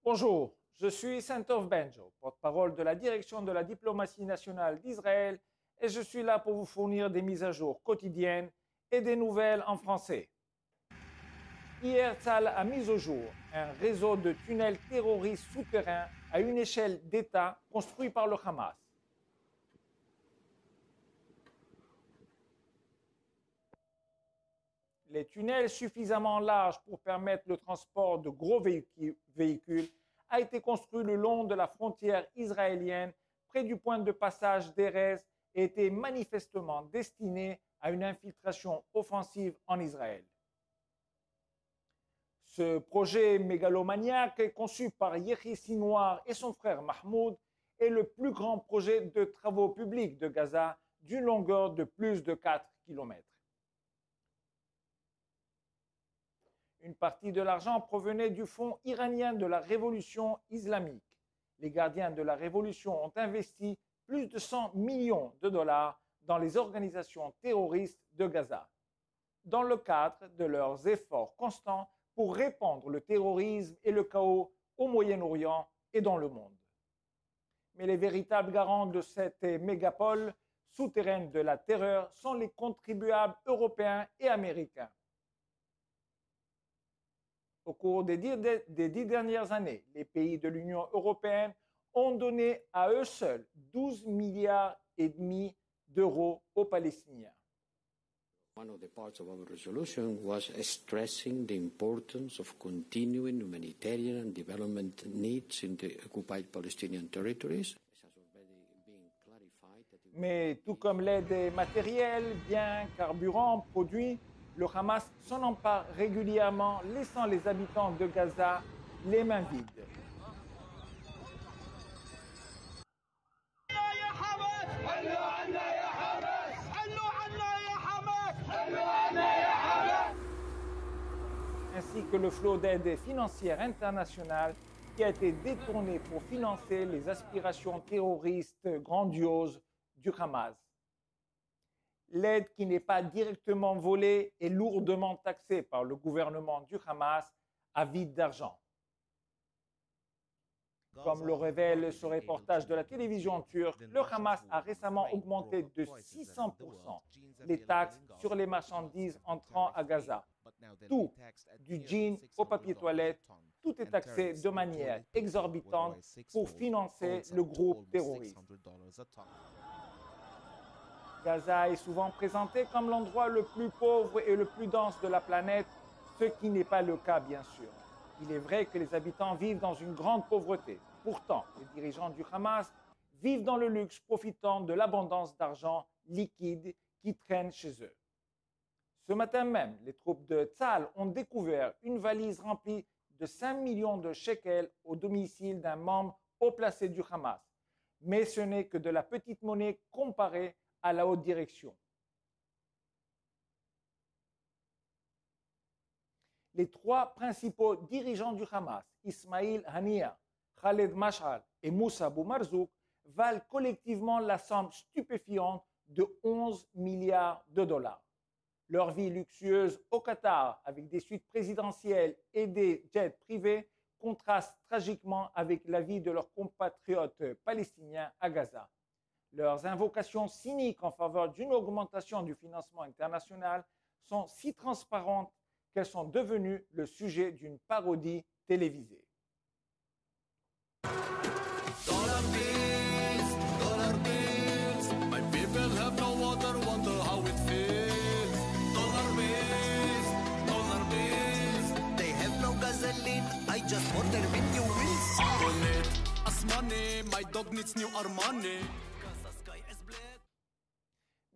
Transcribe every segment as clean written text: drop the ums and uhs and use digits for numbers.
Bonjour, je suis Santov Benjo, porte-parole de la direction de la diplomatie nationale d'Israël et je suis là pour vous fournir des mises à jour quotidiennes et des nouvelles en français. Hier, Tzahal a mis au jour un réseau de tunnels terroristes souterrains à une échelle d'État construit par le Hamas. Les tunnels suffisamment larges pour permettre le transport de gros véhicules a été construit le long de la frontière israélienne près du point de passage d'Erez et était manifestement destiné à une infiltration offensive en Israël. Ce projet mégalomaniaque, conçu par Yehia Sinwar et son frère Mahmoud, est le plus grand projet de travaux publics de Gaza d'une longueur de plus de 4 kilomètres. Une partie de l'argent provenait du fonds iranien de la révolution islamique. Les gardiens de la révolution ont investi plus de 100 millions de dollars dans les organisations terroristes de Gaza, dans le cadre de leurs efforts constants pour répandre le terrorisme et le chaos au Moyen-Orient et dans le monde. Mais les véritables garants de cette mégapole souterraine de la terreur sont les contribuables européens et américains. Au cours des 10 dernières années, les pays de l'Union européenne ont donné à eux seuls 12 milliards et demi d'euros aux Palestiniens. One of the parts of our resolution was stressing the importance of continuing humanitarian and development needs in the occupied Palestinian territories. Mais tout comme l'aide matérielle, biens, carburants, produits, le Hamas s'en empare régulièrement, laissant les habitants de Gaza les mains vides. Ainsi que le flot d'aide financière internationale qui a été détourné pour financer les aspirations terroristes grandioses du Hamas. L'aide qui n'est pas directement volée est lourdement taxée par le gouvernement du Hamas à vide d'argent. Comme le révèle ce reportage de la télévision turque, le Hamas a récemment augmenté de 600% les taxes sur les marchandises entrant à Gaza. Tout, du jean au papier toilette, tout est taxé de manière exorbitante pour financer le groupe terroriste. Gaza est souvent présenté comme l'endroit le plus pauvre et le plus dense de la planète, ce qui n'est pas le cas bien sûr. Il est vrai que les habitants vivent dans une grande pauvreté. Pourtant, les dirigeants du Hamas vivent dans le luxe, profitant de l'abondance d'argent liquide qui traîne chez eux. Ce matin même, les troupes de Tzahal ont découvert une valise remplie de 5 millions de shekels au domicile d'un membre haut placé du Hamas. Mais ce n'est que de la petite monnaie comparée à la haute direction. Les trois principaux dirigeants du Hamas, Ismail Haniyeh, Khaled Mash'al et Moussa Boumarzouk, valent collectivement la somme stupéfiante de 11 milliards de dollars. Leur vie luxueuse au Qatar, avec des suites présidentielles et des jets privés, contraste tragiquement avec la vie de leurs compatriotes palestiniens à Gaza. Leurs invocations cyniques en faveur d'une augmentation du financement international sont si transparentes qu'elles sont devenues le sujet d'une parodie télévisée. Dollar bills, my people have no water, wonder how it feels. Dollar bills, they have no gasoline, I just wonder when you will see. On it, as money, my dog needs new Armani.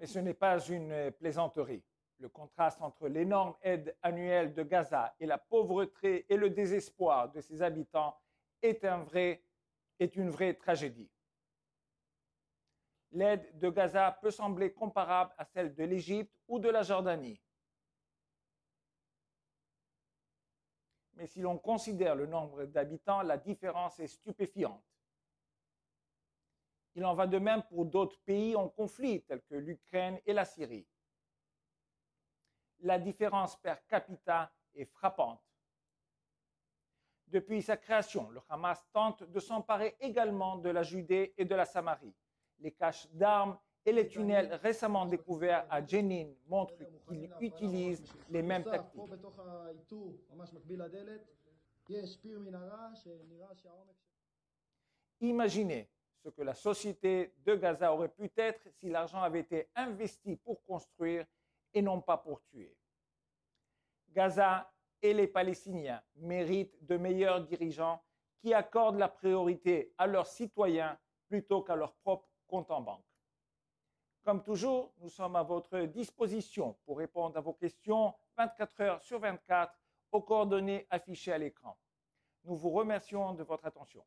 Mais ce n'est pas une plaisanterie. Le contraste entre l'énorme aide annuelle de Gaza et la pauvreté et le désespoir de ses habitants est une vraie tragédie. L'aide de Gaza peut sembler comparable à celle de l'Égypte ou de la Jordanie. Mais si l'on considère le nombre d'habitants, la différence est stupéfiante. Il en va de même pour d'autres pays en conflit, tels que l'Ukraine et la Syrie. La différence per capita est frappante. Depuis sa création, le Hamas tente de s'emparer également de la Judée et de la Samarie. Les caches d'armes et les tunnels récemment découverts à Jenin montrent qu'ils utilisent les mêmes tactiques. Imaginez ce que la société de Gaza aurait pu être si l'argent avait été investi pour construire et non pas pour tuer. Gaza et les Palestiniens méritent de meilleurs dirigeants qui accordent la priorité à leurs citoyens plutôt qu'à leur propre compte en banque. Comme toujours, nous sommes à votre disposition pour répondre à vos questions 24 heures sur 24 aux coordonnées affichées à l'écran. Nous vous remercions de votre attention.